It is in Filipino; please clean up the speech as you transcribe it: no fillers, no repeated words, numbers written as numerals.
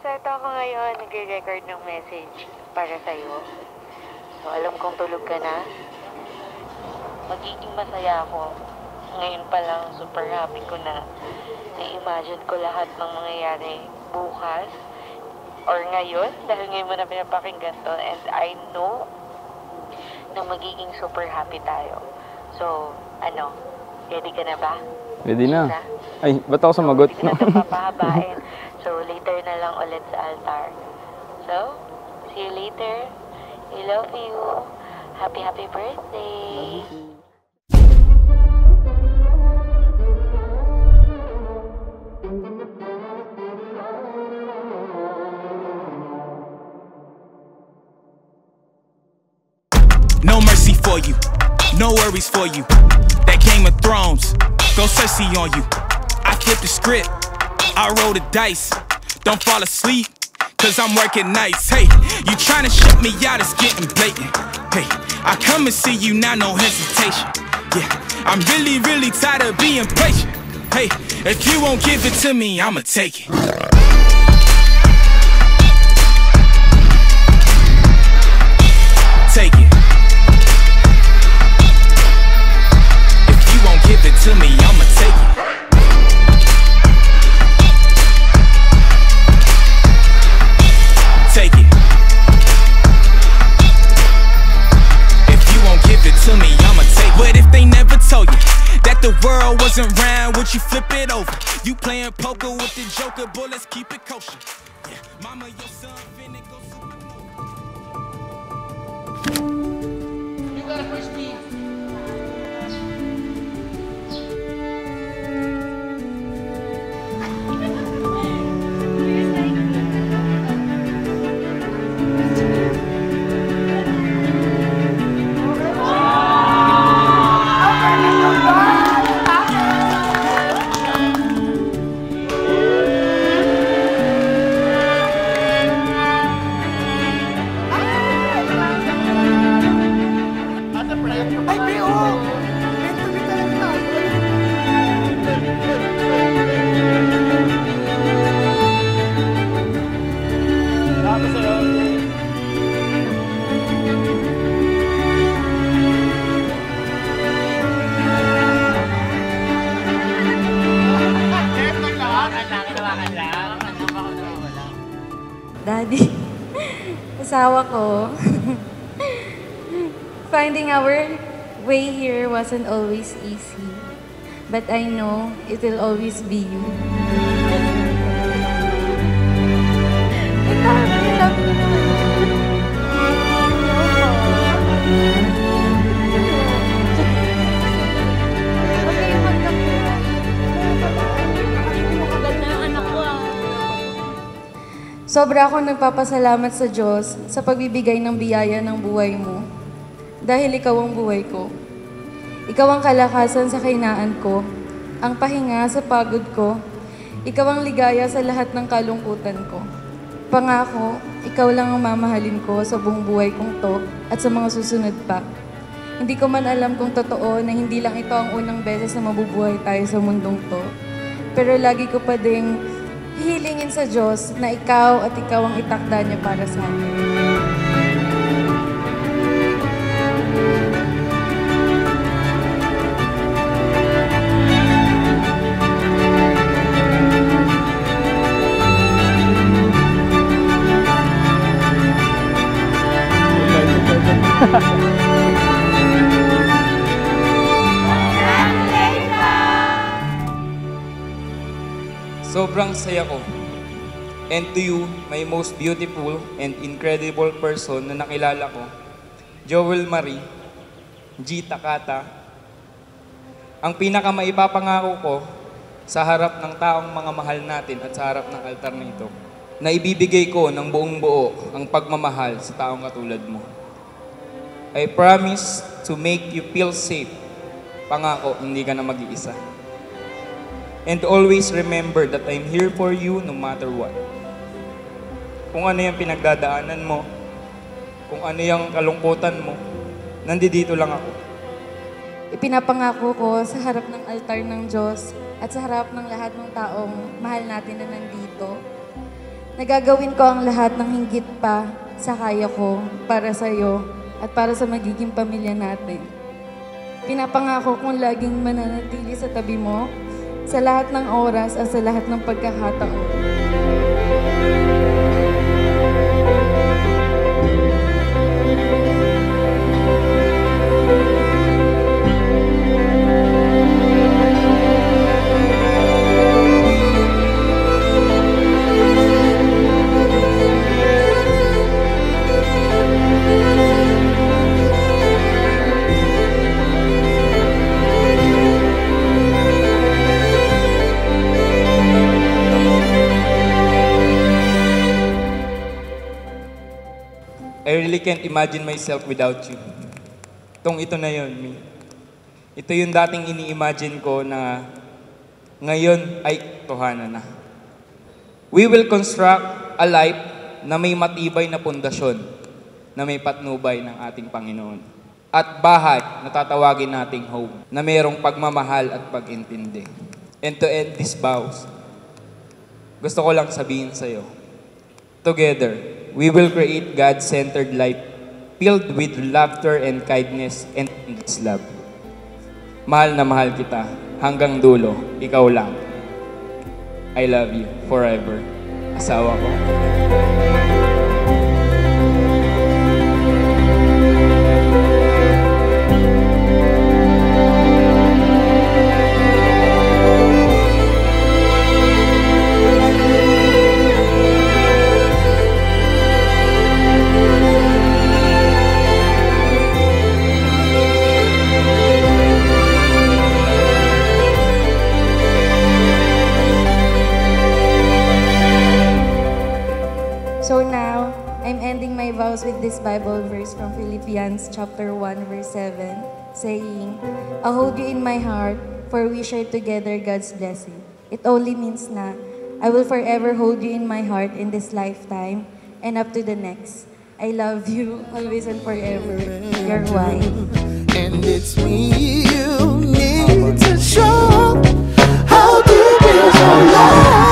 So ito ako ngayon, nagre-record ng message para sa'yo. So alam kong tulog ka na. Magiging masaya ako. Ngayon pa lang, super happy ko na. Na-imagine ko lahat ng mangyayari bukas or ngayon, dahil ngayon mo na pinapakinggan to. And I know na magiging super happy tayo. So, ready ka na ba? Ready na. Ay, ba't ako sumagot? Hindi ko na ito papahabain. So, later na lang ulit sa altar. So, see you later. I love you. Happy birthday. No mercy for you, no worries for you. That Game of Thrones, go Cersei on you. I flipped the script, I roll the dice. Don't fall asleep, cause I'm working nights. Hey, you tryna shut me out, it's getting blatant. Hey, I come and see you now, no hesitation. Yeah, I'm really tired of being patient. Hey, if you won't give it to me, I'ma take it. Take it. Give it to me, I'ma take it. Take it. If you won't give it to me, I'ma take it. What if they never told you that the world wasn't round? Would you flip it over? You playing poker with the joker, boy, let's keep it kosher. Yeah, mama, your son finna go supernova. You got a first beat. Daddy, asawa ko. Finding our way here wasn't always easy, but I know it will always be you. Sobra akong nagpapasalamat sa Diyos sa pagbibigay ng biyaya ng buhay mo. Dahil ikaw ang buhay ko. Ikaw ang kalakasan sa kahinaan ko, ang pahinga sa pagod ko, ikaw ang ligaya sa lahat ng kalungkutan ko. Pangako, ikaw lang ang mamahalin ko sa buong buhay kong to at sa mga susunod pa. Hindi ko man alam kung totoo na hindi lang ito ang unang beses na mabubuhay tayo sa mundong to. Pero lagi ko pa ding hihilingin sa Diyos na ikaw at ikaw ang itakda niya para sa akin. Sobrang saya ko. And to you, my most beautiful and incredible person na nakilala ko, Joel Marie, G. Takata, ang pinakamaipapangako ko sa harap ng taong mga mahal natin at sa harap ng altar na ito, na ibibigay ko ng buong buo ang pagmamahal sa taong katulad mo. I promise to make you feel safe. Pangako, hindi ka na mag-iisa. And always remember that I'm here for you no matter what. Kung ano yung pinagdadaanan mo, kung ano yung kalungkutan mo, nandito lang ako. Ipinapangako ko sa harap ng altar ng Diyos at sa harap ng lahat ng taong mahal natin na nandito, Nagagawin ko ang lahat ng hinggit pa sa kaya ko para sa'yo at para sa magiging pamilya natin. Pinapangako kong laging mananatili sa tabi mo sa lahat ng oras at sa lahat ng pagkakataon. I really can't imagine myself without you. Ito na yun, Mi. Ito yung dating ini-imagine ko na ngayon ay totohanan na. We will construct a life na may matibay na pundasyon, na may patnubay ng ating Panginoon. At bahay na tatawagin nating home, na mayroong pagmamahal at pag-intindi. And to end these vows, gusto ko lang sabihin sa'yo, together, we will create God-centered life filled with laughter and kindness and endless love. Mahal na mahal kita hanggang dulo, ikaw lang. I love you forever. Asawa ko. So now, I'm ending my vows with this Bible verse from Philippians chapter 1 verse 7, saying, I'll hold you in my heart, for we share together God's blessing. It only means na, I will forever hold you in my heart in this lifetime and up to the next. I love you, always and forever. Your wife. And it's me you need to show how deep is your love.